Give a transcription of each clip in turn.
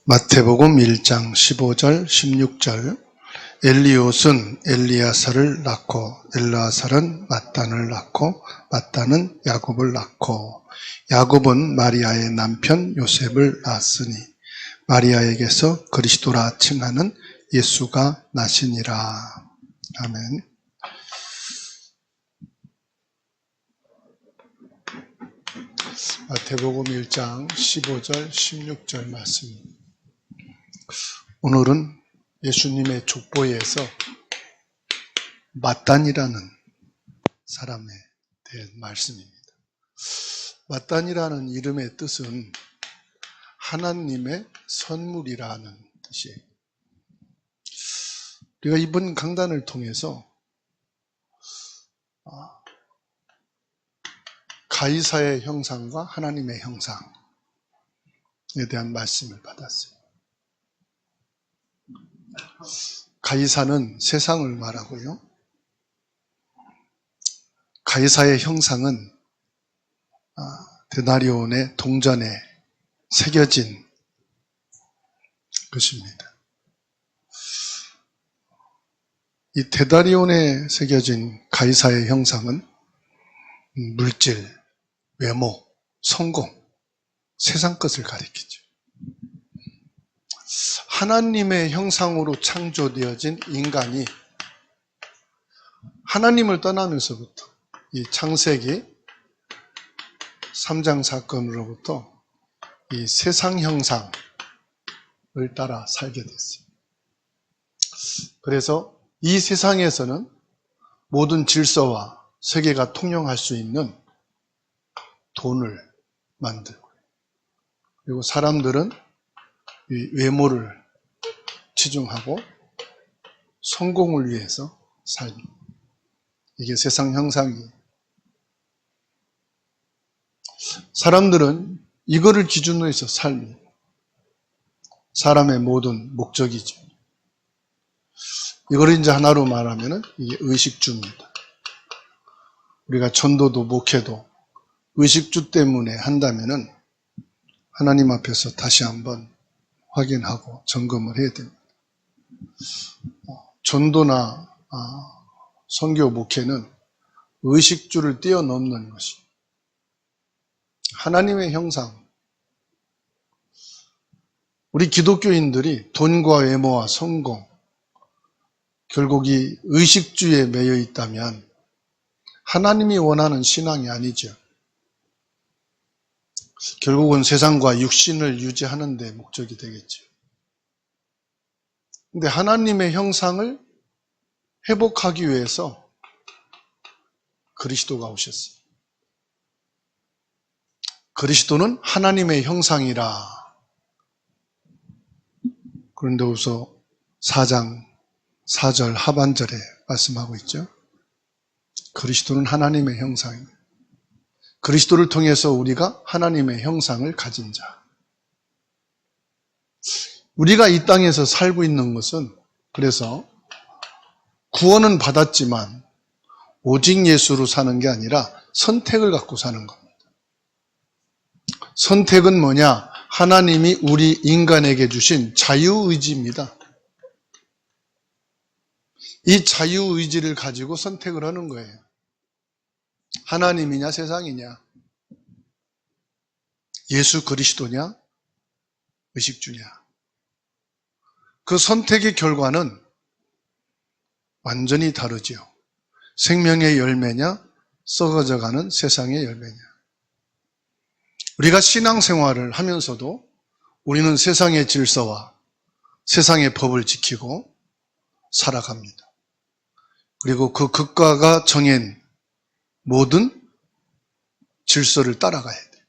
마태복음 1장 15절 16절 엘리옷은 엘리야사를 낳고 엘르아살은 mat단을 낳고 mat단은 야곱을 낳고 야곱은 마리아의 남편 요셉을 낳았으니 마리아에게서 그리스도라 칭하는 예수가 나시니라. 아멘. 마태복음 1장 15절 16절 말씀입니다. 오늘은 예수님의 족보에서 mat단이라는 사람에 대한 말씀입니다. mat단이라는 이름의 뜻은 하나님의 선물이라는 뜻이에요. 우리가 이번 강단을 통해서 가이사의 형상과 하나님의 형상에 대한 말씀을 받았어요. 가이사는 세상을 말하고요. 가이사의 형상은 데나리온의 동전에 새겨진 것입니다. 이 데나리온에 새겨진 가이사의 형상은 물질, 외모, 성공, 세상 것을 가리키죠. 하나님의 형상으로 창조되어진 인간이 하나님을 떠나면서부터 이 창세기 3장 사건으로부터 이 세상 형상을 따라 살게 됐어요. 그래서 이 세상에서는 모든 질서와 세계가 통용할 수 있는 돈을 만들고, 그리고 사람들은 이 외모를 치중하고 성공을 위해서 살고, 이게 세상 형상이에요. 사람들은 이거를 기준으로 해서 살고, 사람의 모든 목적이죠. 이걸 이제 하나로 말하면 이게 의식주입니다. 우리가 전도도 목회도 의식주 때문에 한다면은 하나님 앞에서 다시 한번 확인하고 점검을 해야 됩니다. 전도나 선교 목회는 의식주를 뛰어넘는 것이 하나님의 형상. 우리 기독교인들이 돈과 외모와 성공, 결국 이 의식주에 매여 있다면 하나님이 원하는 신앙이 아니죠. 결국은 세상과 육신을 유지하는 데 목적이 되겠죠. 근데 하나님의 형상을 회복하기 위해서 그리스도가 오셨어요. 그리스도는 하나님의 형상이라. 고린도후서 4장 4절 하반절에 말씀하고 있죠. 그리스도는 하나님의 형상입니다. 그리스도를 통해서 우리가 하나님의 형상을 가진 자. 우리가 이 땅에서 살고 있는 것은 그래서 구원은 받았지만 오직 예수로 사는 게 아니라 선택을 갖고 사는 겁니다. 선택은 뭐냐? 하나님이 우리 인간에게 주신 자유의지입니다. 이 자유의지를 가지고 선택을 하는 거예요. 하나님이냐 세상이냐, 예수 그리스도냐 의식주냐. 그 선택의 결과는 완전히 다르죠. 생명의 열매냐 썩어져가는 세상의 열매냐. 우리가 신앙생활을 하면서도 우리는 세상의 질서와 세상의 법을 지키고 살아갑니다. 그리고 그 국가가 정한 모든 질서를 따라가야 돼요.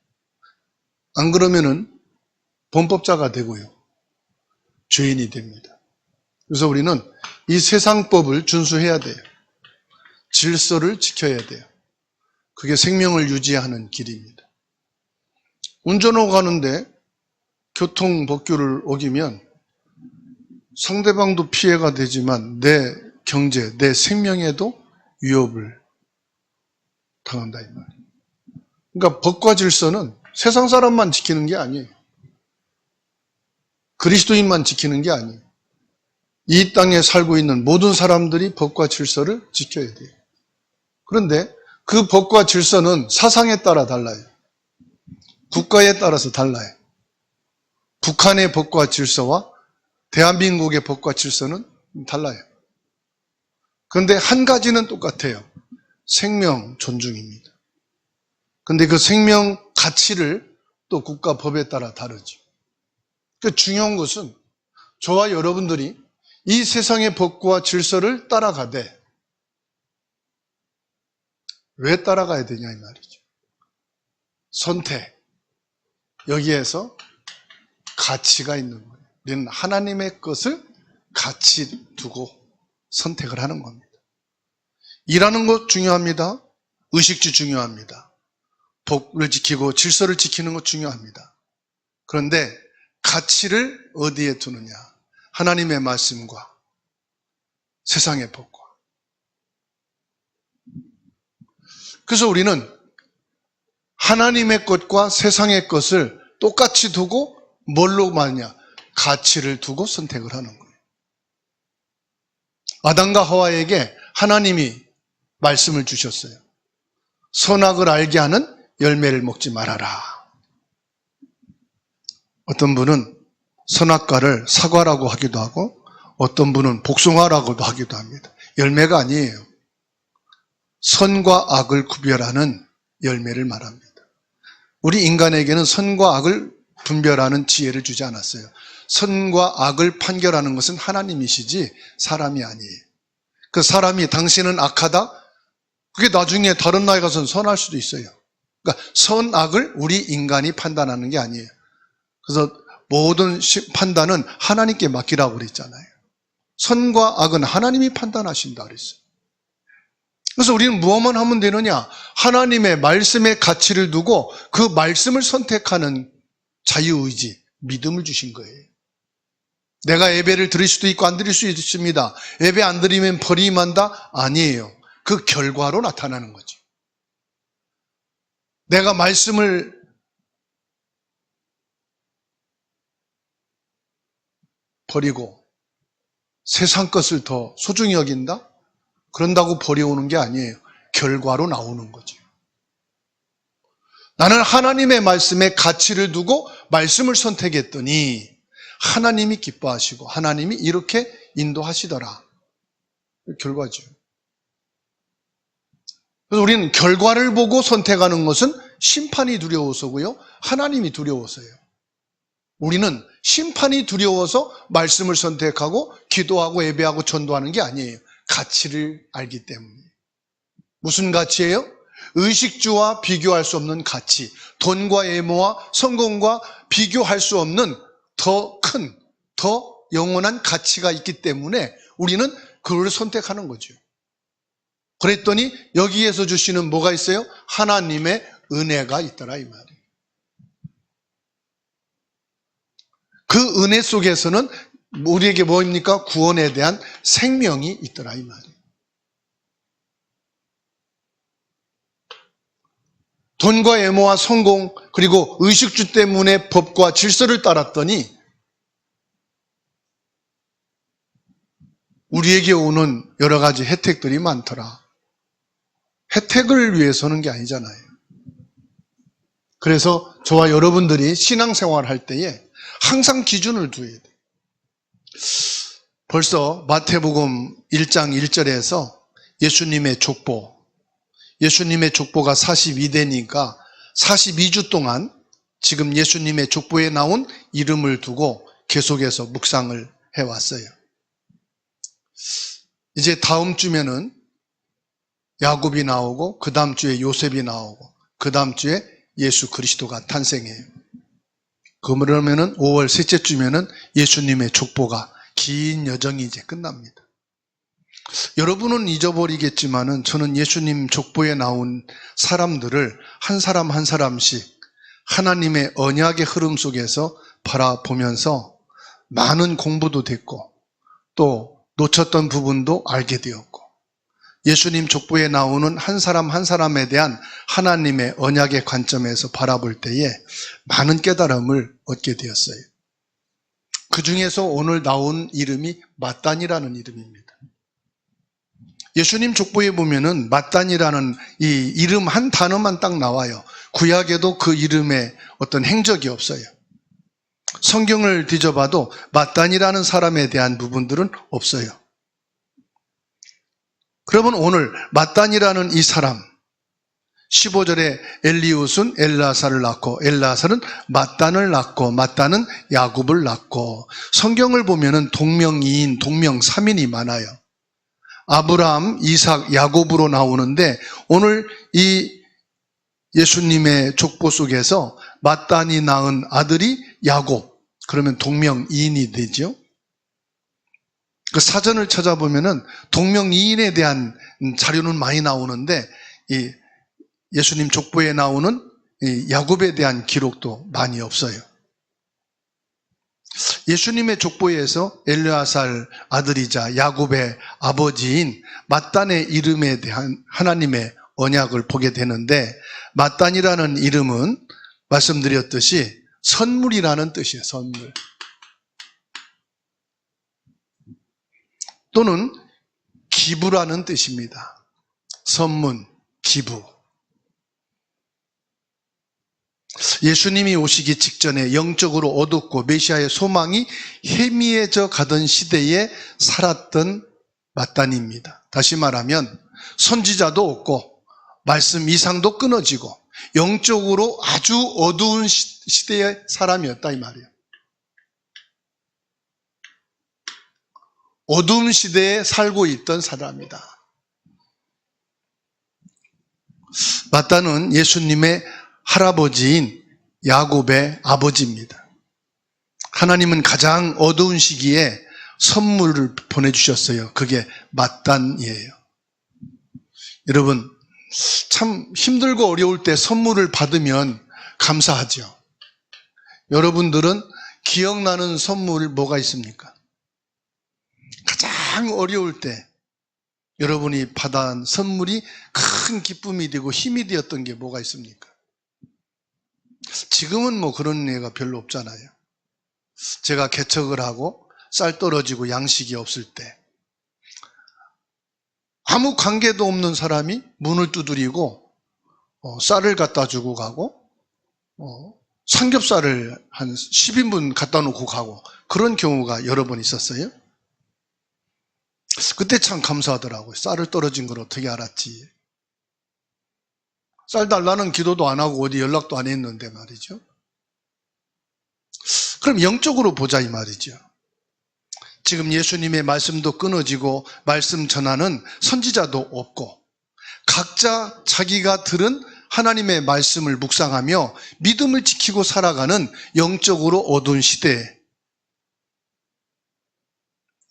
안 그러면은 범법자가 되고요. 죄인이 됩니다. 그래서 우리는 이 세상법을 준수해야 돼요. 질서를 지켜야 돼요. 그게 생명을 유지하는 길입니다. 운전하고 가는데 교통법규를 어기면 상대방도 피해가 되지만 내 경제, 내 생명에도 위협을 당한다 이 말이에요. 그러니까 법과 질서는 세상 사람만 지키는 게 아니에요. 그리스도인만 지키는 게 아니에요. 이 땅에 살고 있는 모든 사람들이 법과 질서를 지켜야 돼요. 그런데 그 법과 질서는 사상에 따라 달라요. 국가에 따라서 달라요. 북한의 법과 질서와 대한민국의 법과 질서는 달라요. 그런데 한 가지는 똑같아요. 생명 존중입니다. 그런데 그 생명 가치를 또 국가 법에 따라 다르죠. 그 중요한 것은 저와 여러분들이 이 세상의 법과 질서를 따라가되 왜 따라가야 되냐 이 말이죠. 선택. 여기에서 가치가 있는 거예요. 우리는 하나님의 것을 가치 두고 선택을 하는 겁니다. 일하는 것 중요합니다. 의식주 중요합니다. 법을 지키고 질서를 지키는 것 중요합니다. 그런데 가치를 어디에 두느냐? 하나님의 말씀과 세상의 법과. 그래서 우리는 하나님의 것과 세상의 것을 똑같이 두고 뭘로 마냐? 가치를 두고 선택을 하는 거예요. 아담과 하와에게 하나님이 말씀을 주셨어요. 선악을 알게 하는 열매를 먹지 말아라. 어떤 분은 선악과를 사과라고 하기도 하고 어떤 분은 복숭아라고도 하기도 합니다. 열매가 아니에요. 선과 악을 구별하는 열매를 말합니다. 우리 인간에게는 선과 악을 분별하는 지혜를 주지 않았어요. 선과 악을 판결하는 것은 하나님이시지 사람이 아니에요. 그 사람이 당신은 악하다? 그게 나중에 다른 나라에 가서는 선할 수도 있어요. 그러니까 선악을 우리 인간이 판단하는 게 아니에요. 그래서 모든 판단은 하나님께 맡기라고 그랬잖아요. 선과 악은 하나님이 판단하신다 그랬어요. 그래서 우리는 무엇만 하면 되느냐? 하나님의 말씀의 가치를 두고 그 말씀을 선택하는 자유의지, 믿음을 주신 거예요. 내가 예배를 드릴 수도 있고 안 드릴 수도 있습니다. 예배 안 드리면 벌이 임한다? 아니에요. 그 결과로 나타나는 거죠. 내가 말씀을 버리고 세상 것을 더 소중히 여긴다? 그런다고 버려오는 게 아니에요. 결과로 나오는 거죠. 나는 하나님의 말씀에 가치를 두고 말씀을 선택했더니 하나님이 기뻐하시고 하나님이 이렇게 인도하시더라. 결과죠. 그래서 우리는 결과를 보고 선택하는 것은 심판이 두려워서고요. 하나님이 두려워서요. 우리는 심판이 두려워서 말씀을 선택하고 기도하고 예배하고 전도하는 게 아니에요. 가치를 알기 때문에. 무슨 가치예요? 의식주와 비교할 수 없는 가치. 돈과 애모와 성공과 비교할 수 없는 더 큰, 더 영원한 가치가 있기 때문에 우리는 그걸 선택하는 거죠. 그랬더니 여기에서 주시는 뭐가 있어요? 하나님의 은혜가 있더라 이 말이에요. 그 은혜 속에서는 우리에게 뭐입니까? 구원에 대한 생명이 있더라 이 말이에요. 돈과 애모와 성공 그리고 의식주 때문에 법과 질서를 따랐더니 우리에게 오는 여러 가지 혜택들이 많더라. 혜택을 위해서는 게 아니잖아요. 그래서 저와 여러분들이 신앙생활을 할 때에 항상 기준을 두어야 돼요. 벌써 마태복음 1장 1절에서 예수님의 족보, 예수님의 족보가 42대니까 42주 동안 지금 예수님의 족보에 나온 이름을 두고 계속해서 묵상을 해왔어요. 이제 다음 주면은 야곱이 나오고 그 다음 주에 요셉이 나오고 그 다음 주에 예수 그리스도가 탄생해요. 그러면은 5월 셋째 주면은 예수님의 족보가 긴 여정이 이제 끝납니다. 여러분은 잊어버리겠지만은 저는 예수님 족보에 나온 사람들을 한 사람 한 사람씩 하나님의 언약의 흐름 속에서 바라보면서 많은 공부도 됐고 또 놓쳤던 부분도 알게 되었고 예수님 족보에 나오는 한 사람 한 사람에 대한 하나님의 언약의 관점에서 바라볼 때에 많은 깨달음을 얻게 되었어요. 그 중에서 오늘 나온 이름이 맏단이라는 이름입니다. 예수님 족보에 보면은 맏단이라는 이 이름 한 단어만 딱 나와요. 구약에도 그 이름에 어떤 행적이 없어요. 성경을 뒤져봐도 맏단이라는 사람에 대한 부분들은 없어요. 그러면 오늘 맏단이라는 이 사람, 15절에 엘리웃은 엘라사를 낳고 엘라사는 맏단을 낳고 맏단은 야곱을 낳고, 성경을 보면은 동명이인, 동명삼인이 많아요. 아브라함, 이삭, 야곱으로 나오는데 오늘 이 예수님의 족보 속에서 맏단이 낳은 아들이 야곱, 그러면 동명이인이 되죠. 그 사전을 찾아보면은 동명이인에 대한 자료는 많이 나오는데 이 예수님 족보에 나오는 이 야곱에 대한 기록도 많이 없어요. 예수님의 족보에서 엘르아살 아들이자 야곱의 아버지인 맏단의 이름에 대한 하나님의 언약을 보게 되는데, 맏단이라는 이름은 말씀드렸듯이 선물이라는 뜻이에요. 선물. 또는 기부라는 뜻입니다. 선문, 기부. 예수님이 오시기 직전에 영적으로 어둡고 메시아의 소망이 희미해져 가던 시대에 살았던 맏단입니다. 다시 말하면 선지자도 없고 말씀 이상도 끊어지고 영적으로 아주 어두운 시대의 사람이었다 이 말이에요. 어두운 시대에 살고 있던 사람이다. 맏단은 예수님의 할아버지인 야곱의 아버지입니다. 하나님은 가장 어두운 시기에 선물을 보내주셨어요. 그게 맏단이에요. 여러분, 참 힘들고 어려울 때 선물을 받으면 감사하죠. 여러분들은 기억나는 선물 뭐가 있습니까? 가장 어려울 때 여러분이 받은 선물이 큰 기쁨이 되고 힘이 되었던 게 뭐가 있습니까? 지금은 뭐 그런 애가 별로 없잖아요. 제가 개척을 하고 쌀 떨어지고 양식이 없을 때 아무 관계도 없는 사람이 문을 두드리고 쌀을 갖다 주고 가고 삼겹살을 한 10인분 갖다 놓고 가고, 그런 경우가 여러 번 있었어요. 그때 참 감사하더라고요. 쌀을 떨어진 걸 어떻게 알았지. 쌀 달라는 기도도 안 하고 어디 연락도 안 했는데 말이죠. 그럼 영적으로 보자 이 말이죠. 지금 예수님의 말씀도 끊어지고 말씀 전하는 선지자도 없고 각자 자기가 들은 하나님의 말씀을 묵상하며 믿음을 지키고 살아가는 영적으로 어두운 시대에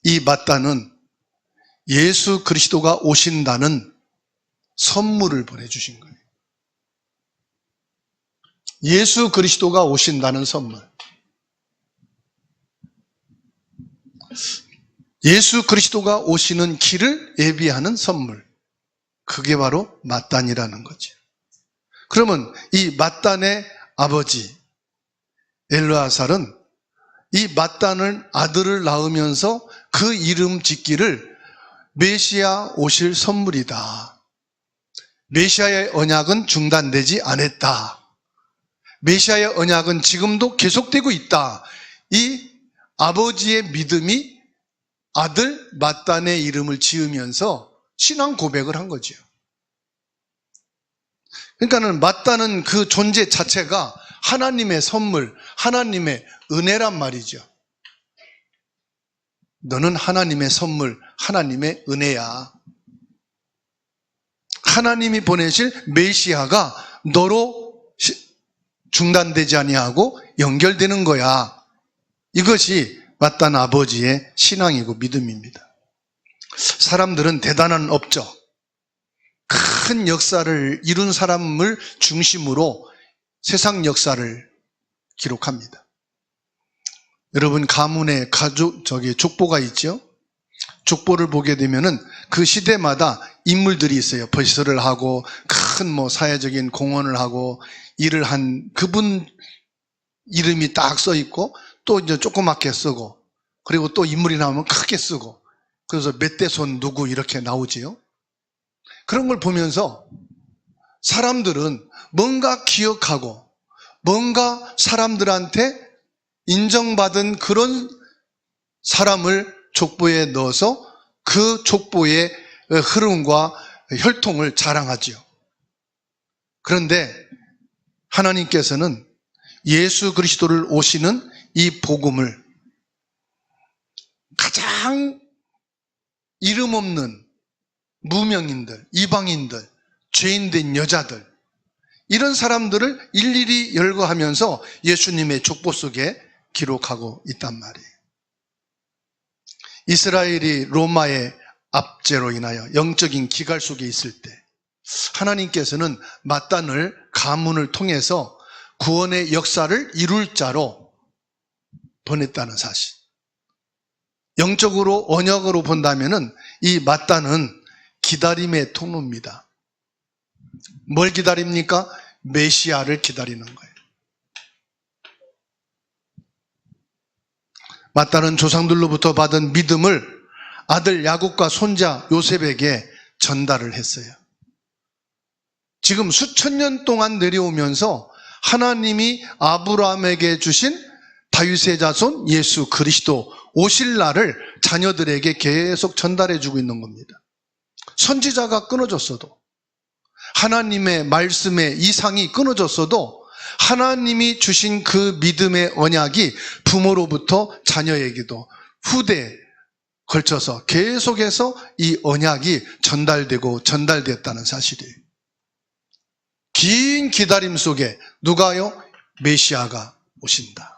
이 맏단은 예수 그리스도가 오신다는 선물을 보내주신 거예요. 예수 그리스도가 오신다는 선물. 예수 그리스도가 오시는 길을 예비하는 선물. 그게 바로 맏단이라는 거죠. 그러면 이 맏단의 아버지 엘르아살은 이 맏단을 아들을 낳으면서 그 이름 짓기를 메시아 오실 선물이다. 메시아의 언약은 중단되지 않았다. 메시아의 언약은 지금도 계속되고 있다. 이 아버지의 믿음이 아들 맏단의 이름을 지으면서 신앙 고백을 한 거죠. 그러니까는 맏단은 그 존재 자체가 하나님의 선물, 하나님의 은혜란 말이죠. 너는 하나님의 선물, 하나님의 은혜야. 하나님이 보내실 메시아가 너로 중단되지 아니하고 연결되는 거야. 이것이 맏단 아버지의 신앙이고 믿음입니다. 사람들은 대단한 업적, 큰 역사를 이룬 사람을 중심으로 세상 역사를 기록합니다. 여러분 가문에 족보가 있죠? 족보를 보게 되면은 그 시대마다 인물들이 있어요. 벌서를 하고 큰 사회적인 공헌을 하고 일을 한 그분 이름이 딱 써 있고, 또 이제 조그맣게 쓰고, 그리고 또 인물이 나오면 크게 쓰고, 그래서 몇 대 손 누구 이렇게 나오지요. 그런 걸 보면서 사람들은 뭔가 기억하고 뭔가 사람들한테 인정받은 그런 사람을 족보에 넣어서 그 족보의 흐름과 혈통을 자랑하지요. 그런데 하나님께서는 예수 그리스도를 오시는 이 복음을 가장 이름 없는 무명인들, 이방인들, 죄인된 여자들, 이런 사람들을 일일이 열거하면서 예수님의 족보 속에 기록하고 있단 말이에요. 이스라엘이 로마의 압제로 인하여 영적인 기갈 속에 있을 때 하나님께서는 맏단을 가문을 통해서 구원의 역사를 이룰 자로 보냈다는 사실. 영적으로 언약으로 본다면은 이 맏단은 기다림의 통로입니다. 뭘 기다립니까? 메시아를 기다리는 거예요. 맏단은 조상들로부터 받은 믿음을 아들 야곱과 손자 요셉에게 전달을 했어요. 지금 수천 년 동안 내려오면서 하나님이 아브라함에게 주신 다윗의 자손 예수 그리스도 오실 날을 자녀들에게 계속 전달해 주고 있는 겁니다. 선지자가 끊어졌어도, 하나님의 말씀의 이상이 끊어졌어도 하나님이 주신 그 믿음의 언약이 부모로부터 자녀에게도 후대에 걸쳐서 계속해서 이 언약이 전달됐다는 사실이에요. 긴 기다림 속에 누가요? 메시아가 오신다.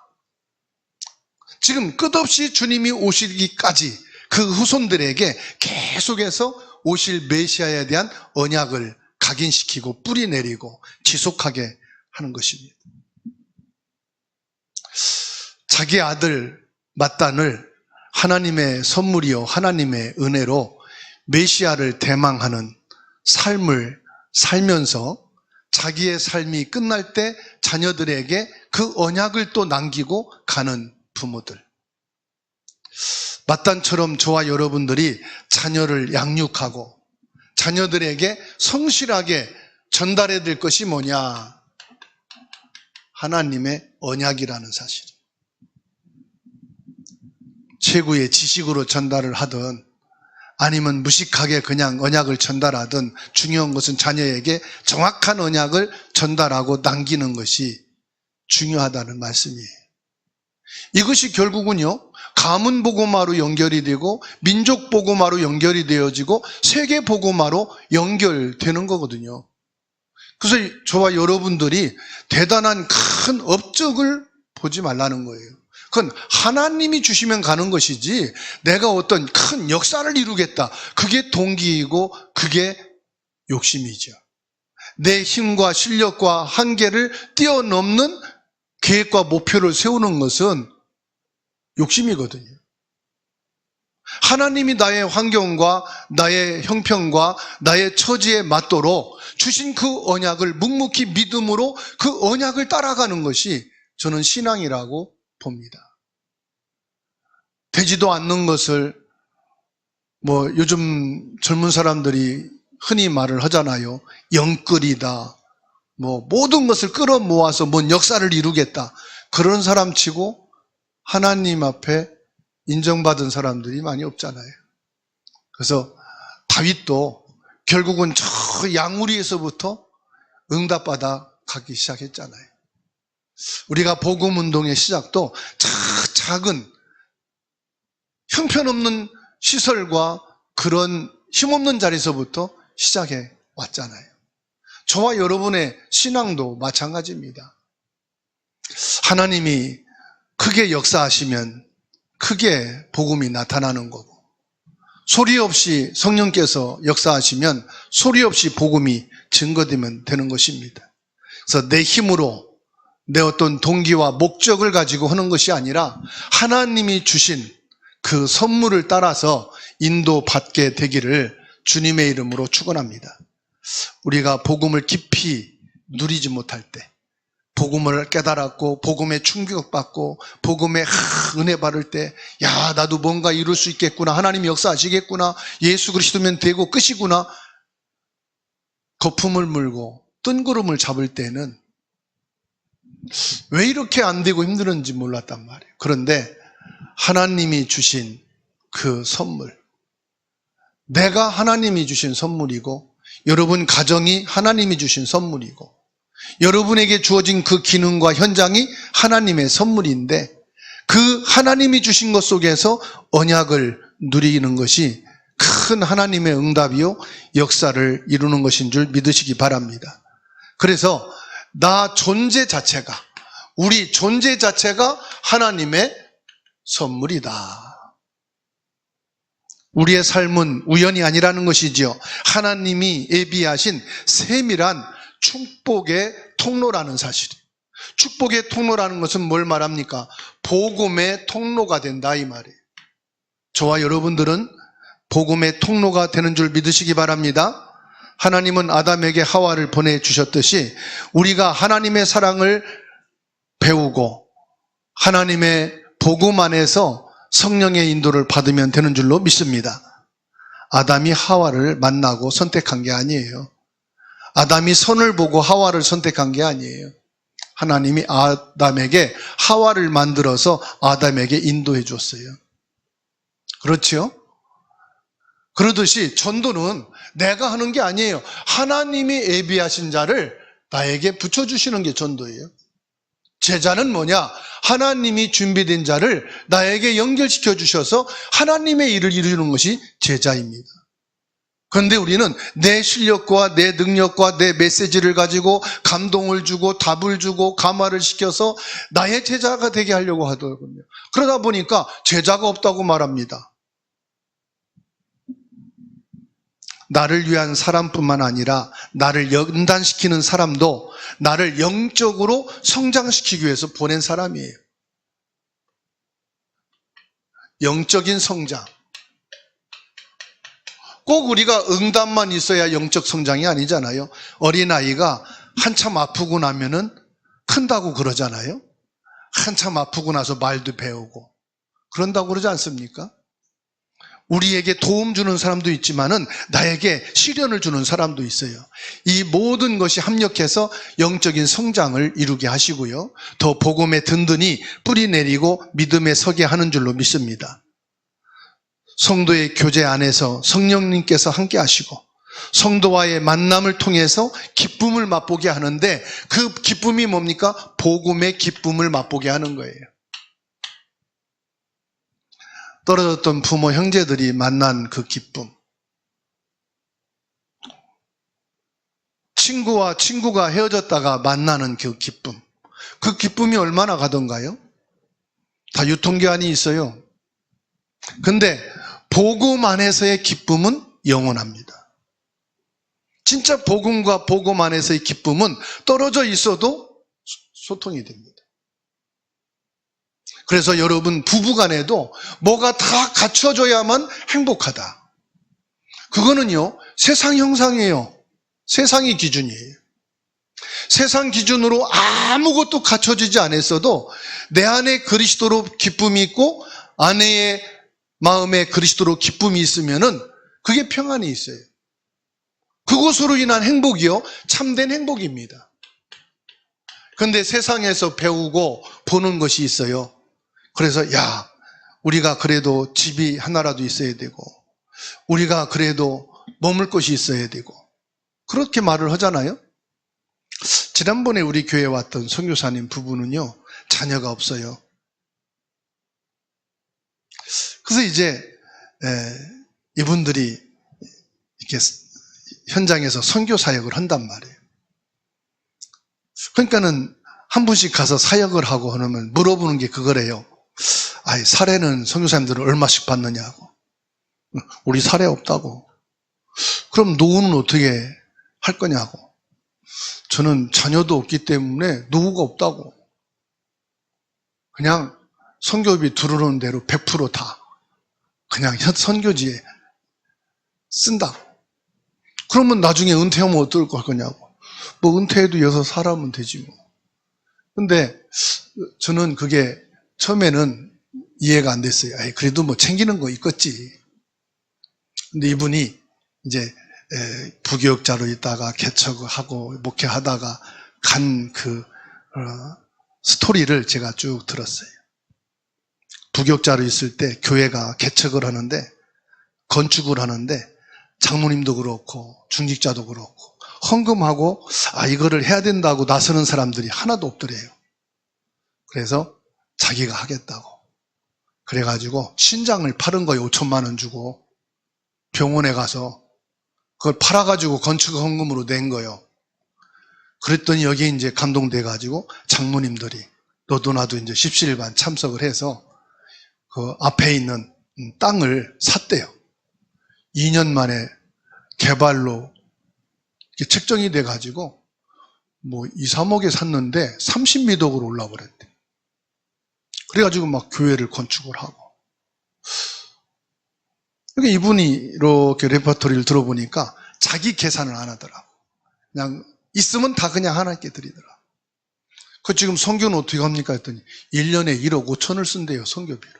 지금 끝없이 주님이 오시기까지 그 후손들에게 계속해서 오실 메시아에 대한 언약을 각인시키고 뿌리 내리고 지속하게 하는 것입니다. 자기 아들 맏단을 하나님의 선물이요 하나님의 은혜로 메시아를 대망하는 삶을 살면서 자기의 삶이 끝날 때 자녀들에게 그 언약을 또 남기고 가는 부모들. 맏단처럼 저와 여러분들이 자녀를 양육하고 자녀들에게 성실하게 전달해야 될 것이 뭐냐? 하나님의 언약이라는 사실. 최고의 지식으로 전달을 하든 아니면 무식하게 그냥 언약을 전달하든 중요한 것은 자녀에게 정확한 언약을 전달하고 남기는 것이 중요하다는 말씀이에요. 이것이 결국은요, 가문 복음화로 연결이 되고 민족 복음화로 연결이 되어지고 세계 복음화로 연결되는 거거든요. 그래서 저와 여러분들이 대단한 큰 업적을 보지 말라는 거예요. 그건 하나님이 주시면 가는 것이지 내가 어떤 큰 역사를 이루겠다, 그게 동기이고 그게 욕심이죠. 내 힘과 실력과 한계를 뛰어넘는 계획과 목표를 세우는 것은 욕심이거든요. 하나님이 나의 환경과 나의 형편과 나의 처지에 맞도록 주신 그 언약을 묵묵히 믿음으로 그 언약을 따라가는 것이 저는 신앙이라고 봅니다. 되지도 않는 것을 요즘 젊은 사람들이 흔히 말을 하잖아요. 영끌이다. 모든 것을 끌어모아서 뭔 역사를 이루겠다. 그런 사람 치고 하나님 앞에 인정받은 사람들이 많이 없잖아요. 그래서 다윗도 결국은 저 양우리에서부터 응답받아 가기 시작했잖아요. 우리가 복음운동의 시작도 작은 형편없는 시설과 그런 힘없는 자리에서부터 시작해 왔잖아요. 저와 여러분의 신앙도 마찬가지입니다. 하나님이 크게 역사하시면 크게 복음이 나타나는 거고, 소리 없이 성령께서 역사하시면 소리 없이 복음이 증거되면 되는 것입니다. 그래서 내 힘으로 내 어떤 동기와 목적을 가지고 하는 것이 아니라 하나님이 주신 그 선물을 따라서 인도받게 되기를 주님의 이름으로 축원합니다. 우리가 복음을 깊이 누리지 못할 때, 복음을 깨달았고 복음에 충격받고 복음에 은혜 받을 때 야, 나도 뭔가 이룰 수 있겠구나, 하나님이 역사하시겠구나, 예수 그리스도면 되고 끝이구나, 거품을 물고 뜬구름을 잡을 때는 왜 이렇게 안 되고 힘드는지 몰랐단 말이에요. 그런데 하나님이 주신 그 선물, 내가 하나님이 주신 선물이고 여러분 가정이 하나님이 주신 선물이고 여러분에게 주어진 그 기능과 현장이 하나님의 선물인데 그 하나님이 주신 것 속에서 언약을 누리는 것이 큰 하나님의 응답이요 역사를 이루는 것인 줄 믿으시기 바랍니다. 그래서 나 존재 자체가, 우리 존재 자체가 하나님의 선물이다. 우리의 삶은 우연이 아니라는 것이지요. 하나님이 예비하신 세밀한 축복의 통로라는 사실이에요. 축복의 통로라는 것은 뭘 말합니까? 복음의 통로가 된다 이 말이에요. 저와 여러분들은 복음의 통로가 되는 줄 믿으시기 바랍니다. 하나님은 아담에게 하와를 보내주셨듯이 우리가 하나님의 사랑을 배우고 하나님의 복음 안에서 성령의 인도를 받으면 되는 줄로 믿습니다. 아담이 하와를 만나고 선택한 게 아니에요. 아담이 선을 보고 하와를 선택한 게 아니에요. 하나님이 아담에게 하와를 만들어서 아담에게 인도해 줬어요. 그렇죠? 그러듯이 전도는 내가 하는 게 아니에요. 하나님이 예비하신 자를 나에게 붙여주시는 게 전도예요. 제자는 뭐냐? 하나님이 준비된 자를 나에게 연결시켜 주셔서 하나님의 일을 이루는 것이 제자입니다. 그런데 우리는 내 실력과 내 능력과 내 메시지를 가지고 감동을 주고 답을 주고 감화를 시켜서 나의 제자가 되게 하려고 하더군요. 그러다 보니까 제자가 없다고 말합니다. 나를 위한 사람뿐만 아니라 나를 연단시키는 사람도 나를 영적으로 성장시키기 위해서 보낸 사람이에요. 영적인 성장. 꼭 우리가 응답만 있어야 영적 성장이 아니잖아요. 어린아이가 한참 아프고 나면은 큰다고 그러잖아요. 한참 아프고 나서 말도 배우고 그런다고 그러지 않습니까? 우리에게 도움 주는 사람도 있지만은 나에게 시련을 주는 사람도 있어요. 이 모든 것이 합력해서 영적인 성장을 이루게 하시고요. 더 복음에 든든히 뿌리 내리고 믿음에 서게 하는 줄로 믿습니다. 성도의 교제 안에서 성령님께서 함께 하시고 성도와의 만남을 통해서 기쁨을 맛보게 하는데 그 기쁨이 뭡니까? 복음의 기쁨을 맛보게 하는 거예요. 떨어졌던 부모 형제들이 만난 그 기쁨, 친구와 친구가 헤어졌다가 만나는 그 기쁨이 얼마나 가던가요? 다 유통기한이 있어요. 근데 복음 안에서의 기쁨은 영원합니다. 진짜 복음과 복음 안에서의 기쁨은 떨어져 있어도 소통이 됩니다. 그래서 여러분 부부간에도 뭐가 다 갖춰져야만 행복하다. 그거는요 세상 형상이에요. 세상이 기준이에요. 세상 기준으로 아무것도 갖춰지지 않았어도 내 안에 그리스도로 기쁨이 있고 아내의 마음에 그리스도로 기쁨이 있으면은 그게 평안이 있어요. 그것으로 인한 행복이요 참된 행복입니다. 그런데 세상에서 배우고 보는 것이 있어요. 그래서 야, 우리가 그래도 집이 하나라도 있어야 되고 우리가 그래도 머물 곳이 있어야 되고 그렇게 말을 하잖아요. 지난번에 우리 교회에 왔던 선교사님 부부는요 자녀가 없어요. 그래서 이제 이분들이 이렇게 현장에서 선교 사역을 한단 말이에요. 그러니까는 한 분씩 가서 사역을 하고 하면 물어보는 게 그거래요. 아이, 사례는 선교사님들은 얼마씩 받느냐고. 우리 사례 없다고. 그럼 노후는 어떻게 할 거냐고. 저는 자녀도 없기 때문에 노후가 없다고. 그냥 선교비 들어오는 대로 100% 다 그냥 선교지에 쓴다. 그러면 나중에 은퇴하면 어떨 거냐고. 뭐 은퇴해도 여기서 살아면 되지 뭐. 근데 저는 그게 처음에는 이해가 안 됐어요. 아이, 그래도 뭐 챙기는 거 있겠지. 근데 이분이 이제 부교육자로 있다가 개척하고 목회하다가 간 그 스토리를 제가 쭉 들었어요. 부교육자로 있을 때 교회가 개척을 하는데, 건축을 하는데 장로님도 그렇고 중직자도 그렇고 헌금하고 이거를 해야 된다고 나서는 사람들이 하나도 없더래요. 그래서 자기가 하겠다고. 그래가지고 신장을 팔은 거예요. 5천만 원 주고 병원에 가서 그걸 팔아가지고 건축 헌금으로 낸 거예요. 그랬더니 여기 이제 감동돼가지고 장모님들이 너도 나도 이제 십시일반 참석을 해서 그 앞에 있는 땅을 샀대요. 2년 만에 개발로 책정이 돼가지고 뭐 2, 3억에 샀는데 30미덕으로 올라버렸대. 그래가지고 막 교회를 건축을 하고. 그러니까 이분이 이렇게 레퍼토리를 들어보니까 자기 계산을 안 하더라고. 그냥 있으면 다 그냥 하나님께 드리더라고. 그 지금 선교는 어떻게 합니까 했더니 1년에 1억 5천을 쓴대요. 선교비로.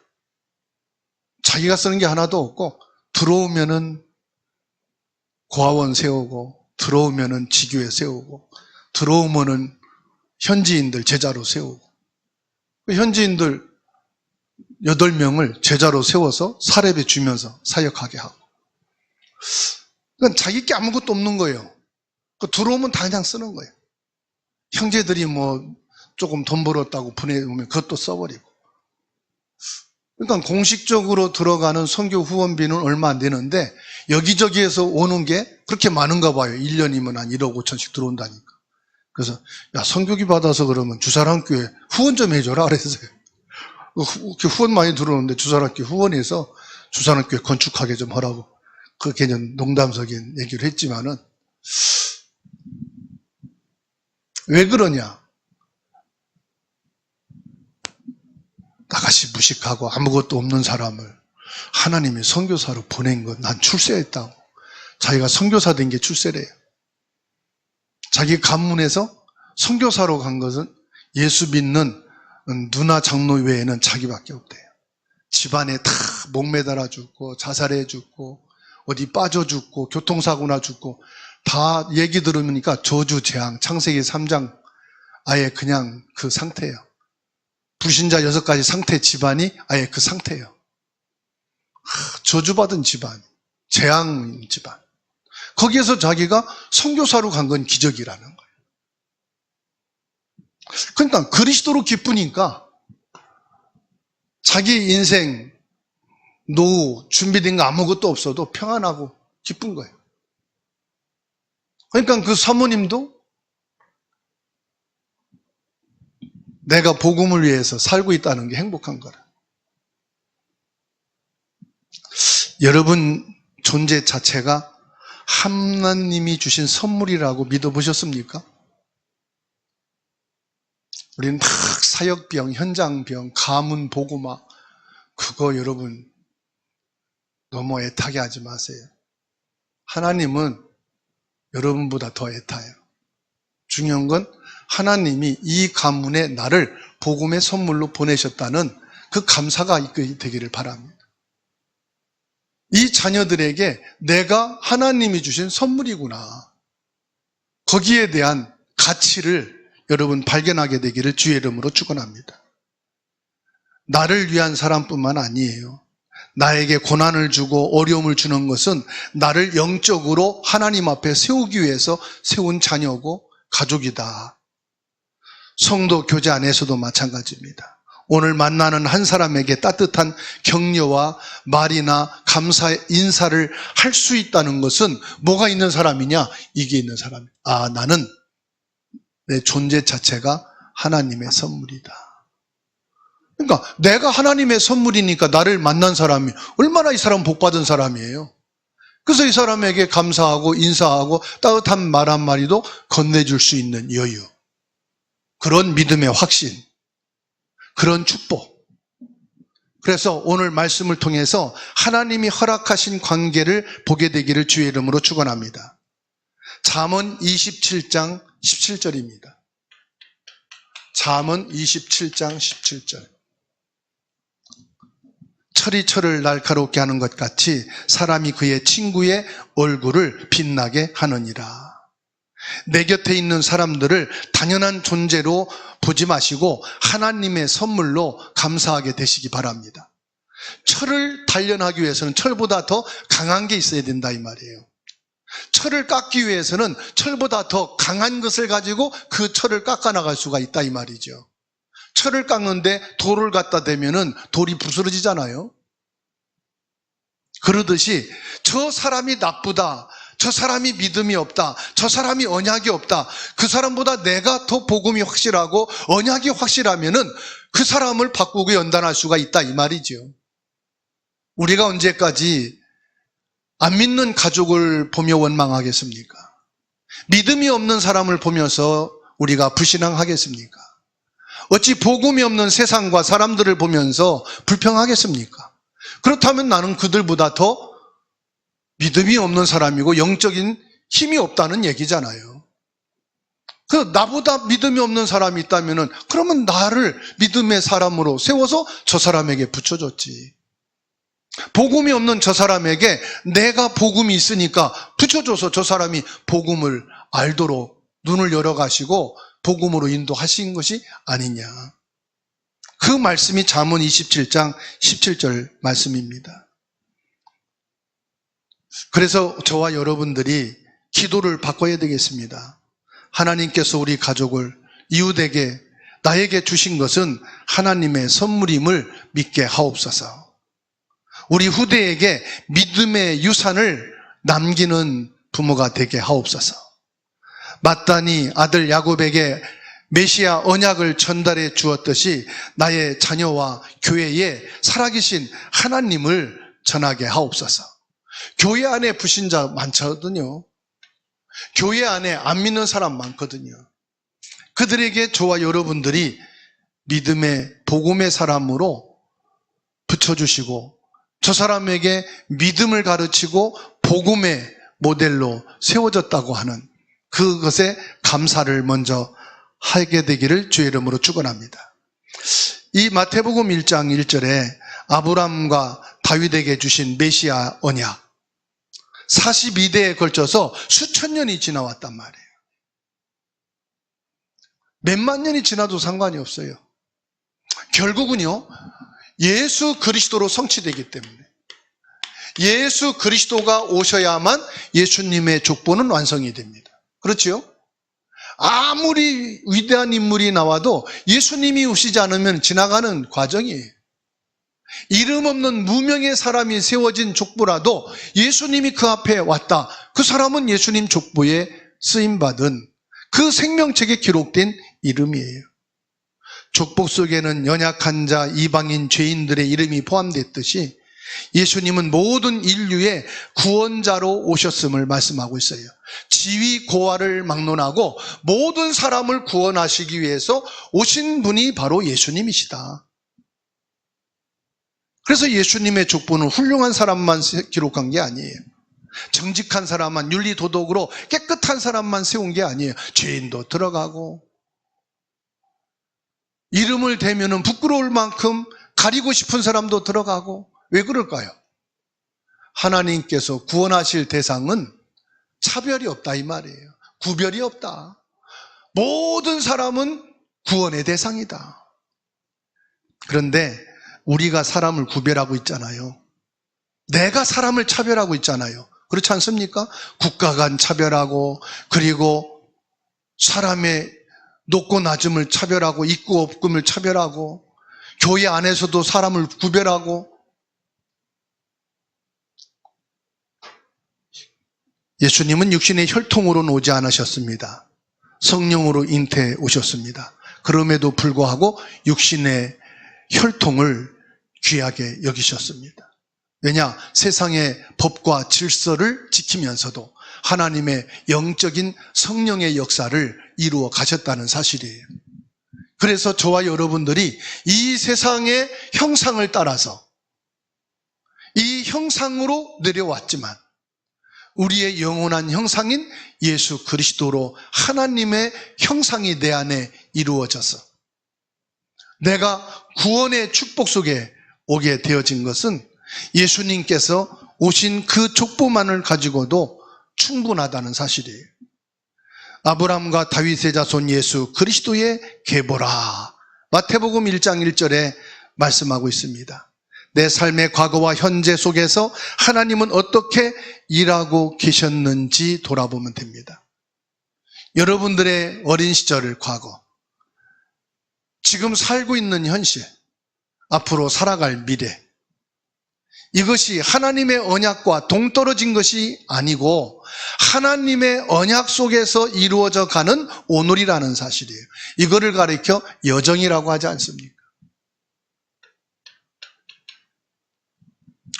자기가 쓰는 게 하나도 없고 들어오면은 고아원 세우고 들어오면은 지교회 세우고 들어오면은 현지인들 제자로 세우고 현지인들 8명을 제자로 세워서 사례비 주면서 사역하게 하고. 그러니까 자기 게 아무것도 없는 거예요. 들어오면 다 그냥 쓰는 거예요. 형제들이 뭐 조금 돈 벌었다고 보내오면 그것도 써버리고. 그러니까 공식적으로 들어가는 선교 후원비는 얼마 안 되는데 여기저기에서 오는 게 그렇게 많은가 봐요. 1년이면 한 1억 5천씩 들어온다니까. 그래서 야, 선교비 받아서 그러면 주사랑교회 후원 좀 해줘라 그랬어요. 후원 많이 들어오는데 주사랑교회 후원해서 주사랑교회 건축하게 좀 하라고. 그렇게 농담적인 얘기를 했지만은 왜 그러냐? 나같이 무식하고 아무것도 없는 사람을 하나님이 선교사로 보낸 것, 난 출세했다고. 자기가 선교사 된 게 출세래요. 자기 가문에서 선교사로 간 것은 예수 믿는 누나 장로 외에는 자기밖에 없대요. 집안에 다 목매달아 죽고 자살해 죽고 어디 빠져 죽고 교통사고나 죽고 다 얘기 들으니까 저주 재앙 창세기 3장 아예 그냥 그 상태예요. 불신자 6가지 상태 집안이 아예 그 상태예요. 저주받은 집안, 재앙인 집안. 거기에서 자기가 선교사로 간 건 기적이라는 거예요. 그러니까 그리스도로 기쁘니까 자기 인생 노후 준비된 거 아무것도 없어도 평안하고 기쁜 거예요. 그러니까 그 사모님도 내가 복음을 위해서 살고 있다는 게 행복한 거라. 여러분 존재 자체가 하나님이 주신 선물이라고 믿어보셨습니까? 우리는 막 사역병, 현장병, 가문, 보고마 그거 여러분 너무 애타게 하지 마세요. 하나님은 여러분보다 더 애타요. 중요한 건 하나님이 이 가문에 나를 복음의 선물로 보내셨다는 그 감사가 되기를 바랍니다. 이 자녀들에게 내가 하나님이 주신 선물이구나. 거기에 대한 가치를 여러분 발견하게 되기를 주의 이름으로 축원합니다. 나를 위한 사람뿐만 아니에요. 나에게 고난을 주고 어려움을 주는 것은 나를 영적으로 하나님 앞에 세우기 위해서 세운 자녀고 가족이다. 성도 교제 안에서도 마찬가지입니다. 오늘 만나는 한 사람에게 따뜻한 격려와 말이나 감사 인사를 할 수 있다는 것은 뭐가 있는 사람이냐? 이게 있는 사람. 나는 내 존재 자체가 하나님의 선물이다. 그러니까 내가 하나님의 선물이니까 나를 만난 사람이 얼마나 이 사람 복 받은 사람이에요. 그래서 이 사람에게 감사하고 인사하고 따뜻한 말 한마디도 건네줄 수 있는 여유, 그런 믿음의 확신, 그런 축복. 그래서 오늘 말씀을 통해서 하나님이 허락하신 관계를 보게 되기를 주의 이름으로 축원합니다. 잠언 27장 17절입니다. 잠언 27장 17절. 철이 철을 날카롭게 하는 것 같이 사람이 그의 친구의 얼굴을 빛나게 하느니라. 내 곁에 있는 사람들을 당연한 존재로 보지 마시고 하나님의 선물로 감사하게 되시기 바랍니다. 철을 단련하기 위해서는 철보다 더 강한 게 있어야 된다 이 말이에요. 철을 깎기 위해서는 철보다 더 강한 것을 가지고 그 철을 깎아 나갈 수가 있다 이 말이죠. 철을 깎는데 돌을 갖다 대면은 돌이 부스러지잖아요. 그러듯이 저 사람이 나쁘다, 저 사람이 믿음이 없다, 저 사람이 언약이 없다, 그 사람보다 내가 더 복음이 확실하고 언약이 확실하면은 그 사람을 바꾸고 연단할 수가 있다 이 말이죠. 우리가 언제까지 안 믿는 가족을 보며 원망하겠습니까? 믿음이 없는 사람을 보면서 우리가 불신앙하겠습니까? 어찌 복음이 없는 세상과 사람들을 보면서 불평하겠습니까? 그렇다면 나는 그들보다 더 믿음이 없는 사람이고 영적인 힘이 없다는 얘기잖아요. 나보다 믿음이 없는 사람이 있다면은 그러면 나를 믿음의 사람으로 세워서 저 사람에게 붙여줬지. 복음이 없는 저 사람에게 내가 복음이 있으니까 붙여줘서 저 사람이 복음을 알도록 눈을 열어가시고 복음으로 인도하신 것이 아니냐. 그 말씀이 잠언 27장 17절 말씀입니다. 그래서 저와 여러분들이 기도를 바꿔야 되겠습니다. 하나님께서 우리 가족을 이웃에게 나에게 주신 것은 하나님의 선물임을 믿게 하옵소서. 우리 후대에게 믿음의 유산을 남기는 부모가 되게 하옵소서. 마따니 아들 야곱에게 메시아 언약을 전달해 주었듯이 나의 자녀와 교회에 살아계신 하나님을 전하게 하옵소서. 교회 안에 불신자 많거든요. 교회 안에 안 믿는 사람 많거든요. 그들에게 저와 여러분들이 믿음의 복음의 사람으로 붙여주시고 저 사람에게 믿음을 가르치고 복음의 모델로 세워졌다고 하는 그것에 감사를 먼저 하게 되기를 주의 이름으로 축원합니다. 이 마태복음 1장 1절에 아브라함과 다윗에게 주신 메시아 언약 42대에 걸쳐서 수천 년이 지나왔단 말이에요. 몇만 년이 지나도 상관이 없어요. 결국은요, 예수 그리스도로 성취되기 때문에 예수 그리스도가 오셔야만 예수님의 족보는 완성이 됩니다. 그렇지요? 아무리 위대한 인물이 나와도 예수님이 오시지 않으면 지나가는 과정이에요. 이름 없는 무명의 사람이 세워진 족보라도 예수님이 그 앞에 왔다. 그 사람은 예수님 족보에 쓰임받은 그 생명책에 기록된 이름이에요. 족보 속에는 연약한 자, 이방인, 죄인들의 이름이 포함됐듯이 예수님은 모든 인류의 구원자로 오셨음을 말씀하고 있어요. 지위 고하를 막론하고 모든 사람을 구원하시기 위해서 오신 분이 바로 예수님이시다. 그래서 예수님의 족보는 훌륭한 사람만 기록한 게 아니에요. 정직한 사람만, 윤리도덕으로 깨끗한 사람만 세운 게 아니에요. 죄인도 들어가고 이름을 대면은 부끄러울 만큼 가리고 싶은 사람도 들어가고. 왜 그럴까요? 하나님께서 구원하실 대상은 차별이 없다 이 말이에요. 구별이 없다. 모든 사람은 구원의 대상이다. 그런데 우리가 사람을 구별하고 있잖아요. 내가 사람을 차별하고 있잖아요. 그렇지 않습니까? 국가 간 차별하고, 그리고 사람의 높고 낮음을 차별하고, 있고 없음을 차별하고, 교회 안에서도 사람을 구별하고. 예수님은 육신의 혈통으로는 오지 않으셨습니다. 성령으로 잉태해 오셨습니다. 그럼에도 불구하고 육신의 혈통을 귀하게 여기셨습니다. 왜냐? 세상의 법과 질서를 지키면서도 하나님의 영적인 성령의 역사를 이루어 가셨다는 사실이에요. 그래서 저와 여러분들이 이 세상의 형상을 따라서 이 형상으로 내려왔지만 우리의 영원한 형상인 예수 그리스도로 하나님의 형상이 내 안에 이루어져서 내가 구원의 축복 속에 오게 되어진 것은 예수님께서 오신 그 족보만을 가지고도 충분하다는 사실이에요. 아브라함과 다윗의 자손 예수 그리스도의 계보라. 마태복음 1장 1절에 말씀하고 있습니다. 내 삶의 과거와 현재 속에서 하나님은 어떻게 일하고 계셨는지 돌아보면 됩니다. 여러분들의 어린 시절을 과거, 지금 살고 있는 현실, 앞으로 살아갈 미래, 이것이 하나님의 언약과 동떨어진 것이 아니고 하나님의 언약 속에서 이루어져 가는 오늘이라는 사실이에요. 이거를 가리켜 여정이라고 하지 않습니까?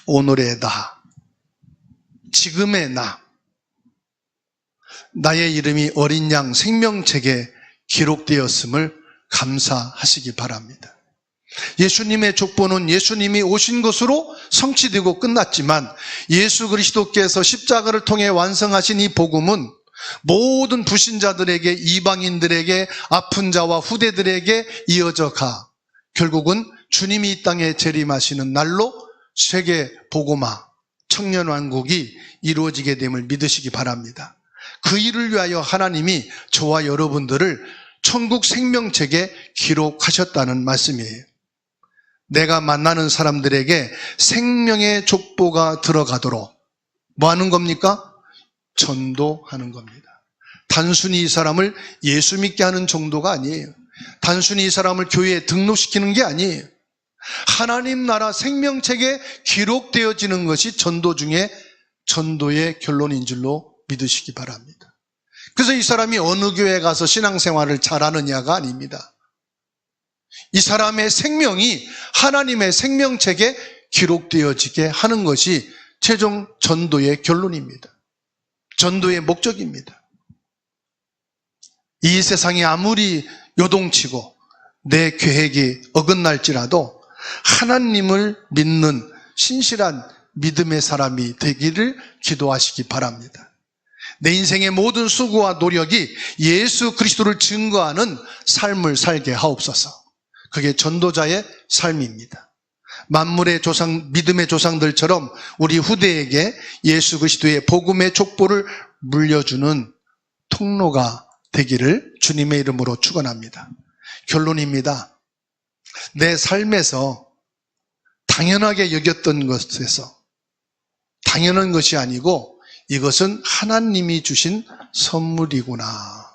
오늘의 나, 지금의 나, 나의 이름이 어린 양 생명책에 기록되었음을 감사하시기 바랍니다. 예수님의 족보는 예수님이 오신 것으로 성취되고 끝났지만 예수 그리스도께서 십자가를 통해 완성하신 이 복음은 모든 불신자들에게, 이방인들에게, 아픈 자와 후대들에게 이어져 가 결국은 주님이 이 땅에 재림하시는 날로 세계 복음화 청년왕국이 이루어지게 됨을 믿으시기 바랍니다. 그 일을 위하여 하나님이 저와 여러분들을 천국 생명책에 기록하셨다는 말씀이에요. 내가 만나는 사람들에게 생명의 족보가 들어가도록 뭐 하는 겁니까? 전도하는 겁니다. 단순히 이 사람을 예수 믿게 하는 정도가 아니에요. 단순히 이 사람을 교회에 등록시키는 게 아니에요. 하나님 나라 생명책에 기록되어지는 것이 전도 중에 전도의 결론인 줄로 믿으시기 바랍니다. 그래서 이 사람이 어느 교회에 가서 신앙생활을 잘하느냐가 아닙니다. 이 사람의 생명이 하나님의 생명책에 기록되어지게 하는 것이 최종 전도의 결론입니다. 전도의 목적입니다. 이 세상이 아무리 요동치고 내 계획이 어긋날지라도 하나님을 믿는 신실한 믿음의 사람이 되기를 기도하시기 바랍니다. 내 인생의 모든 수고와 노력이 예수 그리스도를 증거하는 삶을 살게 하옵소서. 그게 전도자의 삶입니다. 만물의 조상, 믿음의 조상들처럼 우리 후대에게 예수 그리스도의 복음의 족보를 물려주는 통로가 되기를 주님의 이름으로 축원합니다. 결론입니다. 내 삶에서 당연하게 여겼던 것에서 당연한 것이 아니고 이것은 하나님이 주신 선물이구나.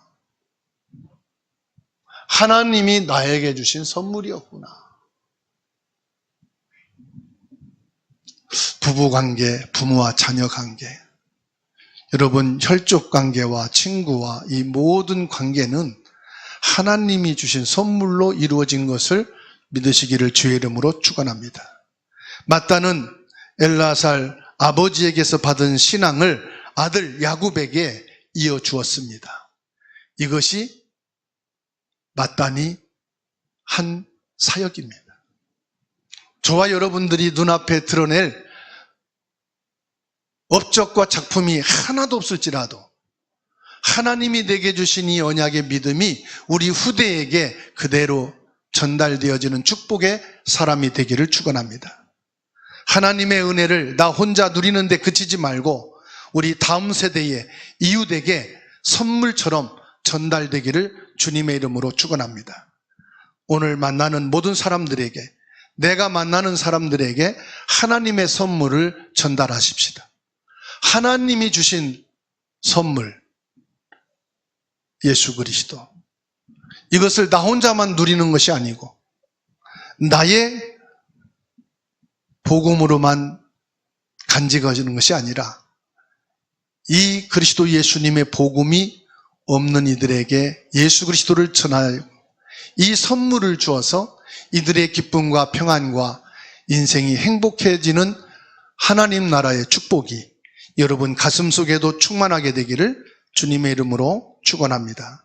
하나님이 나에게 주신 선물이었구나. 부부관계, 부모와 자녀관계, 여러분 혈족관계와 친구와 이 모든 관계는 하나님이 주신 선물로 이루어진 것을 믿으시기를 주의 이름으로 축원합니다. 마따는 엘라살 아버지에게서 받은 신앙을 아들 야곱에게 이어주었습니다. 이것이 마따니 한 사역입니다. 저와 여러분들이 눈앞에 드러낼 업적과 작품이 하나도 없을지라도 하나님이 내게 주신 이 언약의 믿음이 우리 후대에게 그대로 전달되어지는 축복의 사람이 되기를 축원합니다. 하나님의 은혜를 나 혼자 누리는 데 그치지 말고 우리 다음 세대의 이웃에게 선물처럼 전달되기를 주님의 이름으로 축원합니다. 오늘 만나는 모든 사람들에게, 내가 만나는 사람들에게 하나님의 선물을 전달하십시다. 하나님이 주신 선물, 예수 그리스도. 이것을 나 혼자만 누리는 것이 아니고 나의 복음으로만 간직하시는 것이 아니라 이 그리스도 예수님의 복음이 없는 이들에게 예수 그리스도를 전하여 이 선물을 주어서 이들의 기쁨과 평안과 인생이 행복해지는 하나님 나라의 축복이 여러분 가슴 속에도 충만하게 되기를 주님의 이름으로 축원합니다.